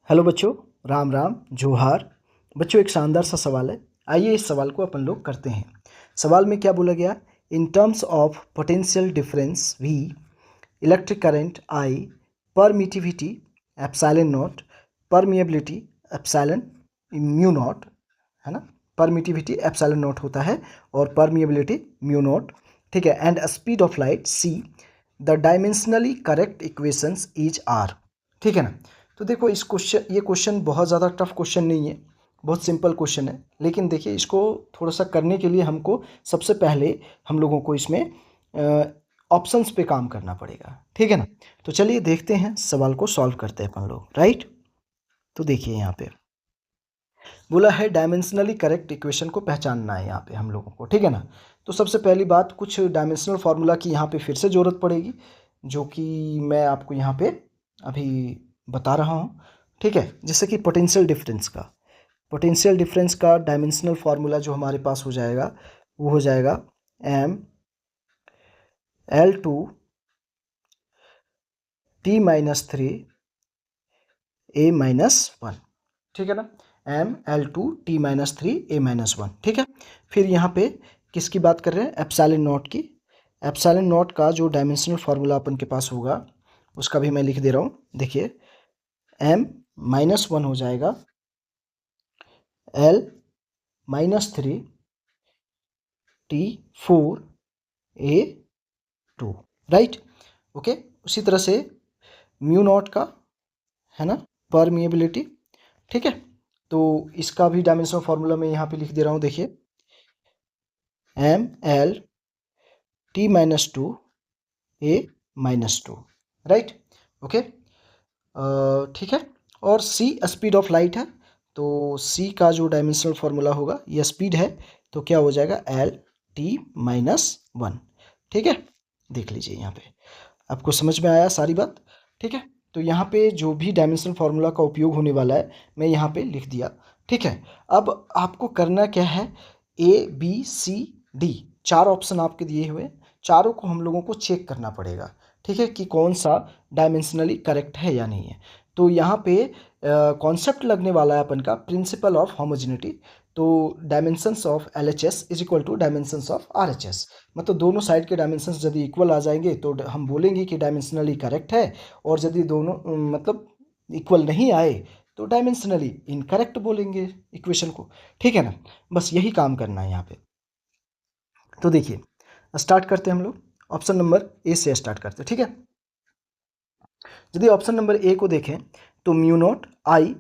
Hello बच्चों, राम राम जोहार। बच्चों, एक शानदार सा सवाल है। आइए इस सवाल को अपन लोग करते हैं। सवाल में क्या बोला गया? In terms of potential difference V, electric current I, permittivity epsilon not, permeability epsilon mu naught, है ना। परमिटिविटी एप्सिलॉन नॉट होता है और परमिएबिलिटी म्यू नॉट, ठीक है। And speed of light C, the dimensionally correct equations is are, ठीक है ना। तो देखो ये क्वेश्चन बहुत ज़्यादा टफ क्वेश्चन नहीं है, बहुत सिंपल क्वेश्चन है। लेकिन देखिए, इसको थोड़ा सा करने के लिए हमको सबसे पहले हम लोगों को इसमें ऑप्शंस पे काम करना पड़ेगा, ठीक है ना। तो चलिए देखते हैं, सवाल को सॉल्व करते हैं अपन लोग, राइट। तो देखिए, यहाँ पे बोला है डायमेंशनली करेक्ट इक्वेशन को पहचानना है यहाँ पे हम लोगों को, ठीक है ना। तो सबसे पहली बात, कुछ डायमेंशनल फार्मूला की यहाँ पे फिर से ज़रूरत पड़ेगी, जो कि मैं आपको यहाँ पे अभी बता रहा हूँ, ठीक है। जैसे कि पोटेंशियल डिफरेंस का डायमेंशनल फार्मूला जो हमारे पास हो जाएगा, वो हो जाएगा ML2 T-3 A-1, ठीक है ना। ML2 T-3 A-1, ठीक है। फिर यहाँ पे किसकी बात कर रहे हैं? एप्सिलॉन नॉट की। एप्सिलॉन नॉट का जो डायमेंशनल फार्मूला अपन के पास होगा, उसका भी मैं लिख दे रहा हूँ। देखिए, M-1 हो जाएगा L-3 T4 A2, right. Okay. उसी तरह से म्यू नॉट का, है ना, परमिएबिलिटी, ठीक है। तो इसका भी डायमेंशनल फार्मूला मैं यहाँ पे लिख दे रहा हूँ। देखिए, ML-T-2 A-2, राइट। ओके, ठीक है। और C स्पीड ऑफ लाइट है, तो C का जो डायमेंशनल फार्मूला होगा, ये स्पीड है, तो क्या हो जाएगा? L-T-1, ठीक है। देख लीजिए, यहाँ पे आपको समझ में आया सारी बात, ठीक है। तो यहाँ पे जो भी डायमेंशनल फार्मूला का उपयोग होने वाला है, मैं यहाँ पे लिख दिया, ठीक है। अब आपको करना क्या है? A B C D 4 option आपके दिए हुए, चारों को हम लोगों को चेक करना पड़ेगा, ठीक है, कि कौन सा डायमेंशनली करेक्ट है या नहीं है। तो यहाँ पे कॉन्सेप्ट लगने वाला है अपन का प्रिंसिपल ऑफ होमोजेनिटी। तो dimensions of LHS is equal to dimensions of RHS, मतलब दोनों साइड के डायमेंशंस यदि इक्वल आ जाएंगे तो हम बोलेंगे कि डायमेंशनली करेक्ट है, और यदि दोनों मतलब इक्वल नहीं आए तो डायमेंशनली इनकरेक्ट बोलेंगे इक्वेशन को, ठीक है ना। बस यही काम करना है यहाँ पे। तो देखिए, स्टार्ट करते हैं हम लोग। ऑप्शन नंबर A से स्टार्ट करते हैं, ठीक है। यदि ऑप्शन नंबर A को देखें तो म्यू नॉट I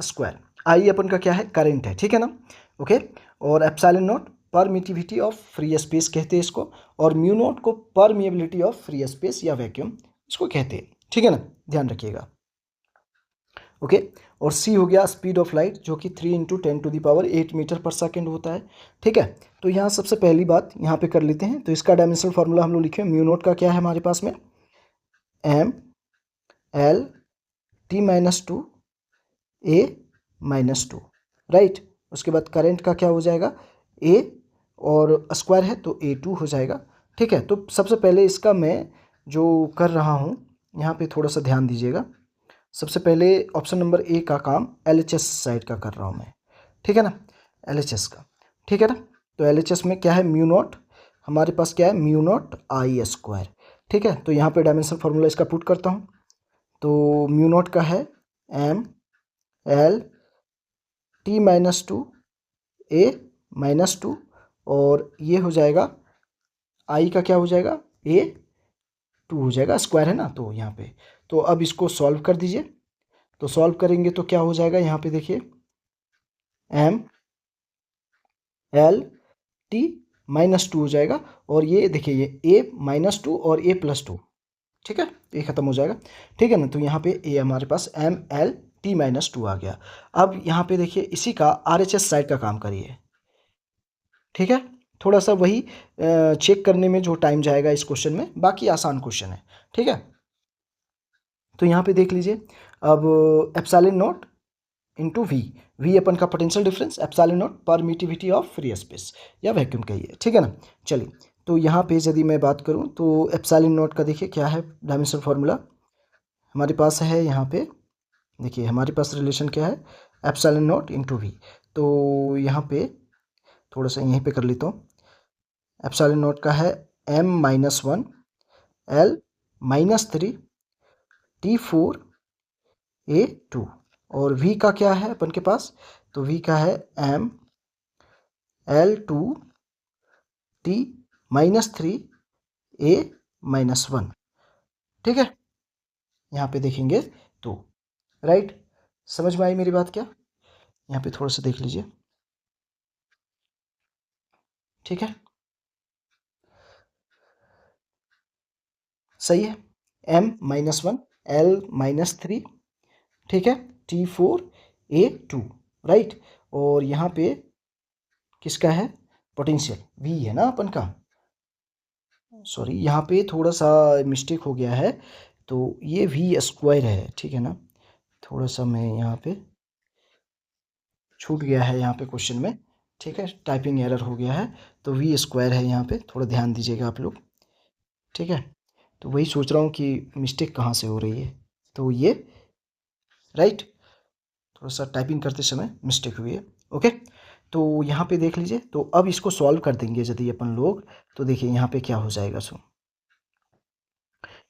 स्क्वायर, आई अपन का क्या है? करंट है, ठीक है ना। ओके। और epsilon not permittivity of free space कहते हैं इसको, और म्यू नॉट को परमिएबिलिटी ऑफ फ्री स्पेस या वैक्यूम इसको कहते हैं, ठीक है ना। ध्यान रखिएगा। ओके। और C हो गया स्पीड ऑफ लाइट, जो कि 3 × 10⁸ मीटर पर सेकेंड होता है, ठीक है। तो यहाँ सबसे पहली बात यहाँ पे कर लेते हैं। तो इसका डायमेंशनल फार्मूला हम लोग लिखे, म्यू नॉट का क्या है हमारे पास में? ML-T-2 A-2, right. उसके बाद करंट का क्या हो जाएगा? A, और स्क्वायर है तो A2 हो जाएगा, ठीक है। तो सबसे पहले इसका मैं जो कर रहा हूँ, यहाँ पे थोड़ा सा ध्यान दीजिएगा। सबसे पहले ऑप्शन नंबर A का काम LHS साइड का कर रहा हूँ मैं, ठीक है ना, LHS का, ठीक है ना। तो LHS में क्या है? म्यू नॉट, हमारे पास क्या है? म्यू नॉट I स्क्वायर, ठीक है। तो यहाँ पे डायमेंशन फार्मूला इसका पुट करता हूँ। तो म्यू नॉट का है ML-T-2 A-2, और ये हो जाएगा I का क्या हो जाएगा? A2 हो जाएगा, स्क्वायर है ना, तो यहाँ पे। तो अब इसको सॉल्व कर दीजिए। तो सॉल्व करेंगे तो क्या हो जाएगा? यहाँ पे देखिए, ML-T-2 हो जाएगा, और ये देखिए, ये A-2 और A+2, ठीक है, ये खत्म हो जाएगा, ठीक है ना। तो यहाँ पे A हमारे पास ML-T-2 आ गया। अब यहाँ पे देखिए, इसी का RHS साइड का काम करिए, ठीक है। थोड़ा सा वही चेक करने में जो टाइम जाएगा इस क्वेश्चन में, बाकी आसान क्वेश्चन है, ठीक है। तो यहाँ पे देख लीजिए, अब एप्सिलॉन नॉट इंटू V अपन का potential difference, epsilon not permittivity of free space या वैक्यूम कहिए, ठीक है ना। चलिए, तो यहाँ पे यदि मैं बात करूँ तो एप्सिलॉन नॉट का देखिए क्या है डायमेंशनल फार्मूला हमारे पास है यहाँ पे, देखिए हमारे पास रिलेशन क्या है, एप्सिलॉन नॉट इंटू वी। तो यहाँ पे थोड़ा सा यहीं पे कर लेता हूँ। एप्सिलॉन नॉट का है m-1 L-3 T4a2, और v का क्या है अपन के पास, तो v का है m-L2 T-3a-1। ठीक है, यहाँ पे देखेंगे तो राइट, समझ में आई मेरी बात क्या? यहाँ पे थोड़ा सा देख लीजिए। ठीक है, सही है, m-1 L-3, ठीक है, T4a2, राइट। और यहाँ पे किसका है पोटेंशियल, v है ना अपन का, सॉरी यहाँ पे थोड़ा सा मिस्टेक हो गया है, तो ये v स्क्वायर है, ठीक है ना, थोड़ा सा मैं यहाँ पे छूट गया है यहाँ पे क्वेश्चन में, ठीक है, टाइपिंग एरर हो गया है, तो v स्क्वायर है यहाँ पे, थोड़ा ध्यान दीजिएगा आप लोग। ठीक है, तो वही सोच रहा हूँ कि मिस्टेक कहाँ से हो रही है, तो ये राइट, थोड़ा सा टाइपिंग करते समय मिस्टेक हुई है। ओके, तो यहाँ पे देख लीजिए, तो अब इसको सॉल्व कर देंगे यदि अपन लोग, तो देखिए यहाँ पे क्या हो जाएगा। सो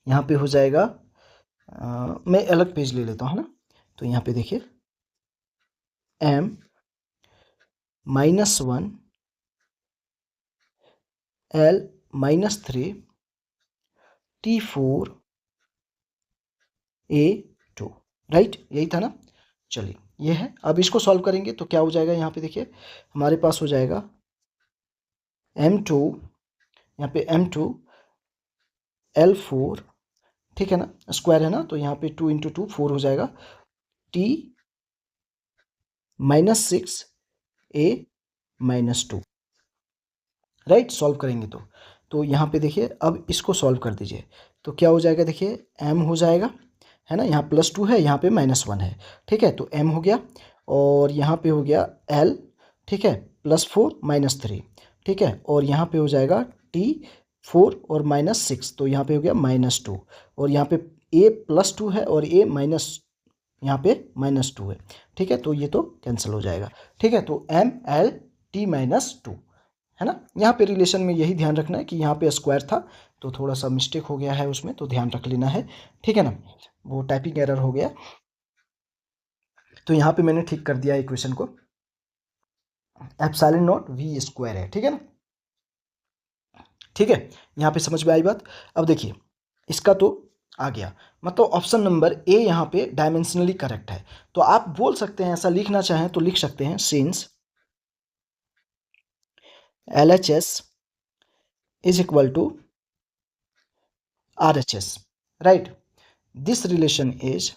यहाँ पे हो जाएगा, मैं अलग पेज ले लेता हूँ ना, तो यहाँ पे देखिए m-1 L-3 T4a2, राइट, यही था ना। चलिए ये है, अब इसको सॉल्व करेंगे तो क्या हो जाएगा, यहाँ पे देखिए हमारे पास हो जाएगा m2, यहाँ पे m2 L4, ठीक है ना, स्क्वायर है ना, तो यहाँ पे 2 × 2 4 हो जाएगा, T-6a-2, राइट, सॉल्व करेंगे तो यहाँ पे देखिए अब इसको सॉल्व कर दीजिए, तो क्या हो जाएगा, देखिए m हो जाएगा, है ना, यहाँ +2 है, यहाँ पे -1 है, ठीक है, तो m हो गया, और यहाँ पे हो गया l, ठीक है, +4 -3, ठीक है, और यहाँ पे हो जाएगा T4 और -6, तो यहाँ पे हो गया -2, और यहाँ पे a +2 है और a माइनस, यहाँ पे -2 है, ठीक है, तो ये तो कैंसिल हो जाएगा। ठीक है, तो m-L-T-2, है ना, यहाँ पे रिलेशन में यही ध्यान रखना है कि यहाँ पे स्क्वायर था, तो थोड़ा सा मिस्टेक हो गया है उसमें, तो ध्यान रख लेना है, ठीक है ना, वो टाइपिंग एरर हो गया, तो यहाँ पे मैंने ठीक कर दिया इक्वेशन को, एप्सिलॉन नॉट v स्क्वायर है, ठीक है ना। ठीक है, यहाँ पे समझ में आई बात। अब देखिए इसका तो आ गया, मतलब ऑप्शन नंबर ए यहाँ पे डायमेंशनली करेक्ट है, तो आप बोल सकते हैं, ऐसा लिखना चाहें तो लिख सकते हैं, since LHS is equal to RHS, right, this relation is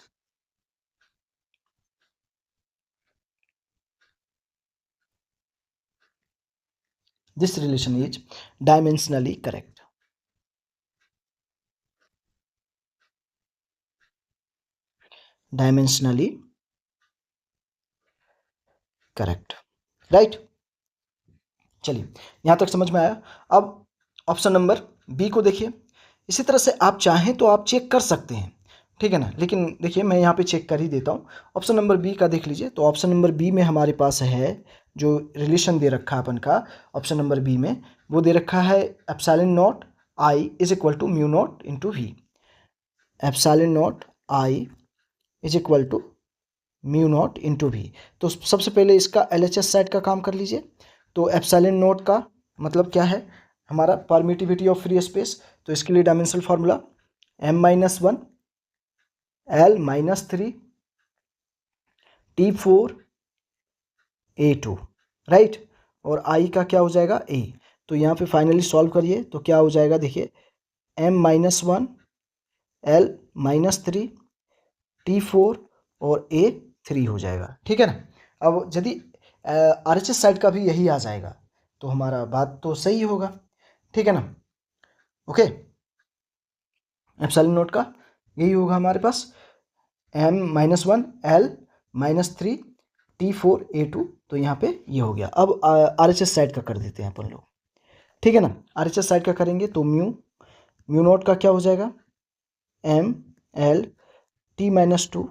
dimensionally correct, dimensionally correct, right. चलिए यहाँ तक समझ में आया। अब ऑप्शन नंबर बी को देखिए, इसी तरह से आप चाहें तो आप चेक कर सकते हैं, ठीक है ना, लेकिन देखिए मैं यहाँ पे चेक कर ही देता हूँ। ऑप्शन नंबर बी का देख लीजिए, तो ऑप्शन नंबर बी में हमारे पास है जो रिलेशन दे रखा है अपन का, ऑप्शन नंबर बी में वो दे रखा है epsilon naught I is equal to mu naught into V, epsilon naught I is equal to mu naught into V. तो सबसे पहले इसका LHS साइड का काम कर लीजिए, तो एप्सिलॉन नॉट का मतलब क्या है, हमारा परमिटिविटी ऑफ फ्री स्पेस, तो इसके लिए dimensional formula m-1 L-3 T4a2, right, और I का क्या हो जाएगा a, तो यहाँ पे फाइनली सॉल्व करिए तो क्या हो जाएगा, देखिए m-1 L-3 T4 और a3 हो जाएगा, ठीक है ना। अब यदि RHS साइड का भी यही आ जाएगा तो हमारा बात तो सही होगा, ठीक है ना। ओके, एप्सिलॉन नॉट का यही होगा हमारे पास m-1 L-3 T4a2, तो यहाँ पे ये हो गया। अब RHS साइड का कर देते हैं अपन लोग, ठीक है ना। RHS साइड का करेंगे तो म्यू नॉट का क्या हो जाएगा, m-L-T-2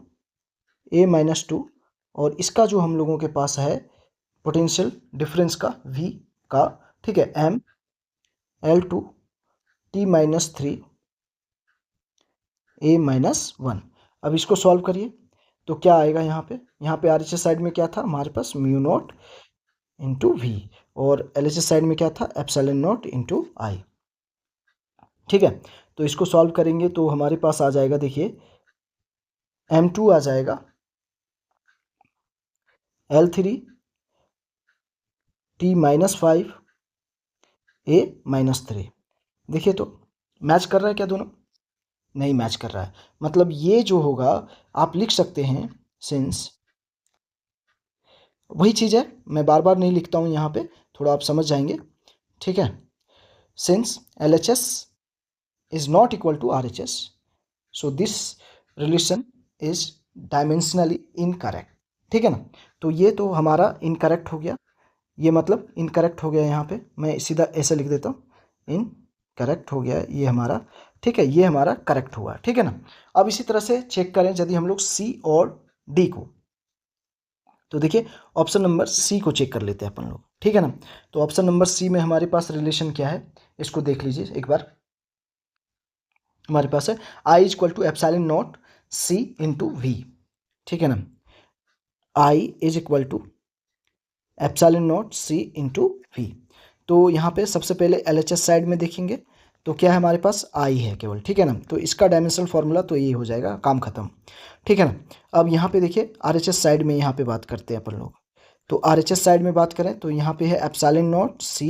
ए माइनस टू, और इसका जो हम लोगों के पास है पोटेंशियल डिफरेंस का V का, ठीक है, M L2 T minus three A minus one. अब इसको सॉल्व करिए तो क्या आएगा यहाँ पे RHS साइड में क्या था हमारे पास, म्यू नॉट इंटू वी, और LHS साइड में क्या था, एप्सिलॉन नॉट इंटू आई। ठीक है, तो इसको सॉल्व करेंगे तो हमारे पास आ जाएगा, देखिए M2 आ जाएगा L3 T माइनस फाइव ए माइनस थ्री। देखिए तो मैच कर रहा है क्या दोनों? नहीं मैच कर रहा है, मतलब ये जो होगा आप लिख सकते हैं सिंस, वही चीज़ है, मैं बार बार नहीं लिखता हूँ यहाँ पे, थोड़ा आप समझ जाएंगे। ठीक है, since LHS is not equal to RHS, so this relation is dimensionally incorrect. ठीक है ना, तो ये तो हमारा इनकरेक्ट हो गया, ये मतलब इनकरेक्ट हो गया, यहाँ पे मैं सीधा ऐसे लिख देता हूँ, इनकरेक्ट हो गया ये हमारा। ठीक है, ये हमारा करेक्ट हुआ। ठीक है ना, अब इसी तरह से चेक करें यदि हम लोग C और D को, तो देखिए ऑप्शन नंबर C को चेक कर लेते हैं अपन लोग। ठीक है ना, तो ऑप्शन नंबर C में हमारे पास रिलेशन क्या है, इसको देख लीजिए एक बार। हमारे पास है I is equal to epsilon naught C into V. ठीक है ना, I is equal to epsilon naught C into V. तो यहाँ पे सबसे पहले LHS साइड में देखेंगे तो क्या है हमारे पास, I है केवल। ठीक है ना, तो इसका डायमेंशनल फार्मूला तो ये हो जाएगा, काम खत्म। ठीक है ना, अब यहाँ पे देखिए RHS साइड में यहाँ पे बात करते हैं अपन लोग, तो RHS साइड में बात करें तो यहाँ पे है epsilon naught C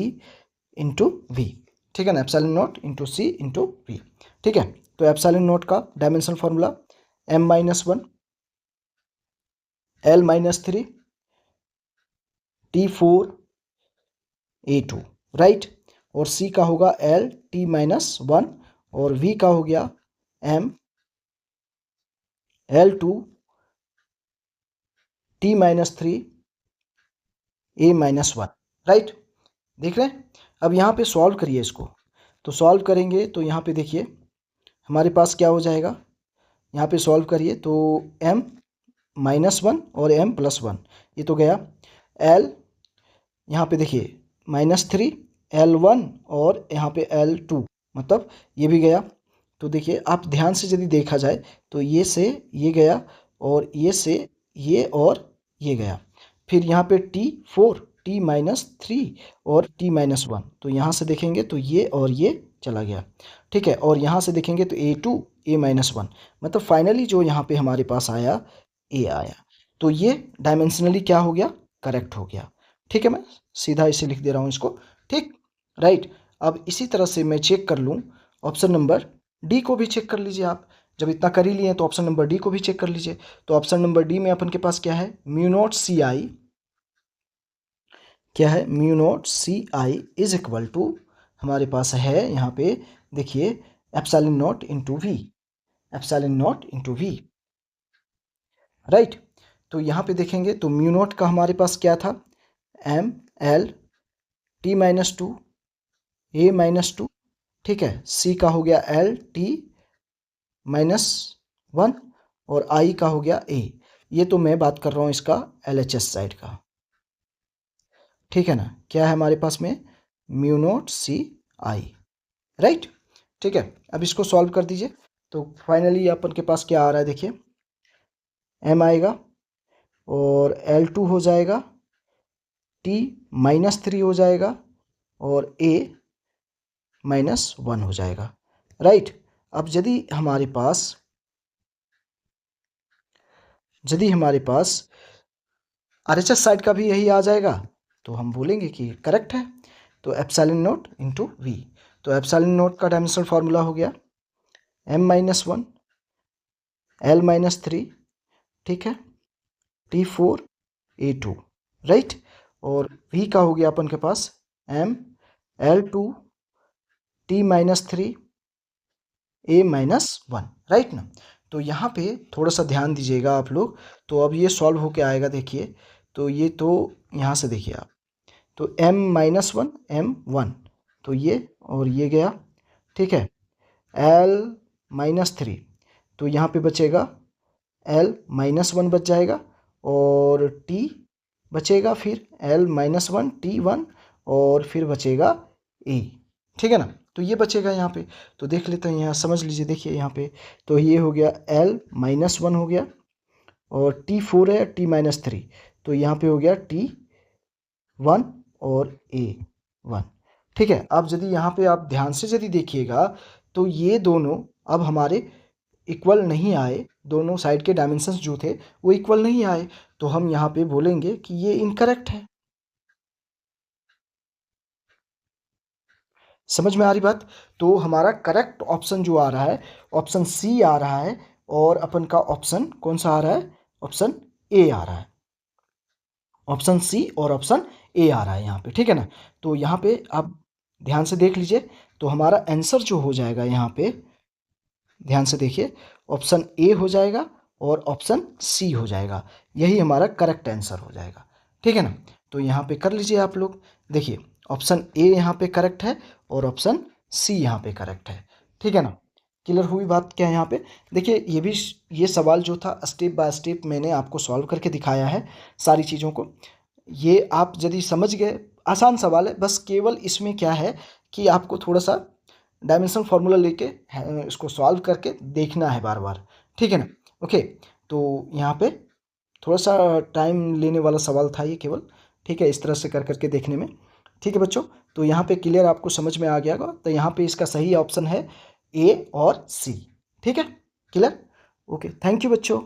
into V. ठीक है ना, epsilon naught into C into V. ठीक है, तो एप्सिलॉन नॉट का dimensional formula M minus one L minus three T4 A2, right, और C का होगा L T माइनस वन, और V का हो गया M L2 T minus three A minus one, right. देख रहे हैं, अब यहाँ पे सॉल्व करिए इसको, तो सॉल्व करेंगे तो यहाँ पे देखिए हमारे पास क्या हो जाएगा, यहाँ पे सॉल्व करिए तो M माइनस वन और M प्लस वन, ये तो गया। L यहाँ पे देखिए माइनस थ्री L1 और यहाँ पे L2, मतलब ये भी गया। तो देखिए आप ध्यान से यदि देखा जाए तो ये से ये गया, और ये से ये, और ये गया। फिर यहाँ पे T4 T माइनस थ्री और T माइनस वन, तो यहाँ से देखेंगे तो ये और ये चला गया। ठीक है, और यहाँ से देखेंगे तो A2 A माइनस वन, मतलब फाइनली जो यहाँ पे हमारे पास आया A आया, तो ये डायमेंशनली क्या हो गया, करेक्ट हो गया। ठीक है, मैं सीधा इसे लिख दे रहा हूँ इसको। ठीक, राइट। अब इसी तरह से मैं चेक कर लूँ ऑप्शन नंबर डी को भी चेक कर लीजिए आप, जब इतना कर ही लिए तो ऑप्शन नंबर डी को भी चेक कर लीजिए। तो ऑप्शन नंबर डी में अपन के पास क्या है, म्यू नॉट सी आई, क्या है, mu naught C I is equal to हमारे पास है यहाँ पे देखिए epsilon naught into V, epsilon naught into V, right. तो यहाँ पे देखेंगे तो म्यू नॉट का हमारे पास क्या था, M L T minus two A minus two. ठीक है, सी का हो गया एल टी माइनस वन, और आई का हो गया ए। ये तो मैं बात कर रहा हूँ इसका LHS साइड का। ठीक है ना, क्या है हमारे पास में, म्यू नॉट सी आई, राइट। ठीक है, अब इसको सॉल्व कर दीजिए तो फाइनली अपन के पास क्या आ रहा है, देखिए M आएगा और L2 हो जाएगा, T माइनस थ्री हो जाएगा, और A माइनस वन हो जाएगा, राइट। अब यदि हमारे पास RHS साइड का भी यही आ जाएगा तो हम बोलेंगे कि करेक्ट है। तो एप्सिलॉन नॉट इंटू वी, तो एप्सिलॉन नॉट का डायमेंशनल फार्मूला हो गया M minus one L minus three, ठीक है, T4 A2, राइट, और V का हो गया अपन के पास M L2 T minus three A minus one, right ना। तो यहाँ पे थोड़ा सा ध्यान दीजिएगा आप लोग, तो अब ये सॉल्व होके आएगा, देखिए तो ये तो यहाँ से देखिए आप, तो M minus one M one, तो ये और ये गया। ठीक है, L माइनस थ्री, तो यहाँ पे बचेगा L माइनस वन बच जाएगा और T बचेगा, फिर L माइनस वन T1 और फिर बचेगा A। ठीक है ना, तो ये बचेगा यहाँ पे। तो देख लेते हैं यहाँ, समझ लीजिए, देखिए यहाँ पे तो ये हो गया L माइनस वन हो गया और T4 है T-3, तो यहाँ पे हो गया T1 और A1। ठीक है, अब यदि यहाँ पे आप ध्यान से यदि देखिएगा तो ये दोनों अब हमारे इक्वल नहीं आए, दोनों साइड के डायमेंशंस जो थे वो इक्वल नहीं आए, तो हम यहाँ पे बोलेंगे कि ये इनकरेक्ट है। समझ में आ रही बात? तो हमारा करेक्ट ऑप्शन जो आ रहा है, ऑप्शन सी आ रहा है, और अपन का ऑप्शन कौन सा आ रहा है? ऑप्शन ए आ रहा है। ऑप्शन सी और ऑप्शन ए आ रहा है यहाँ पे। ठीक है ना, तो यहाँ पे आप ध्यान से देख लीजिए, तो हमारा आंसर जो हो जाएगा यहाँ पे, ध्यान से देखिए, ऑप्शन ए हो जाएगा और ऑप्शन सी हो जाएगा, यही हमारा करेक्ट आंसर हो जाएगा। ठीक है ना, तो यहाँ पे कर लीजिए आप लोग, देखिए ऑप्शन ए यहाँ पे करेक्ट है और ऑप्शन सी यहाँ पे करेक्ट है। ठीक है ना, क्लियर हुई बात क्या है यहाँ पे? देखिए ये सवाल जो था स्टेप बाय स्टेप मैंने आपको सॉल्व करके दिखाया है सारी चीज़ों को। ये आप यदि समझ गए, आसान सवाल है, बस केवल इसमें क्या है कि आपको थोड़ा सा डायमेंशनल फार्मूला लेके इसको सॉल्व करके देखना है बार बार। ठीक है ना, ओके। तो यहाँ पे थोड़ा सा टाइम लेने वाला सवाल था ये केवल। ठीक है, इस तरह से कर करके देखने में। ठीक है बच्चों, तो यहाँ पे क्लियर आपको समझ में आ गया होगा, तो यहाँ पे इसका सही ऑप्शन है ए और सी। ठीक है, क्लियर? ओके, थैंक यू बच्चों।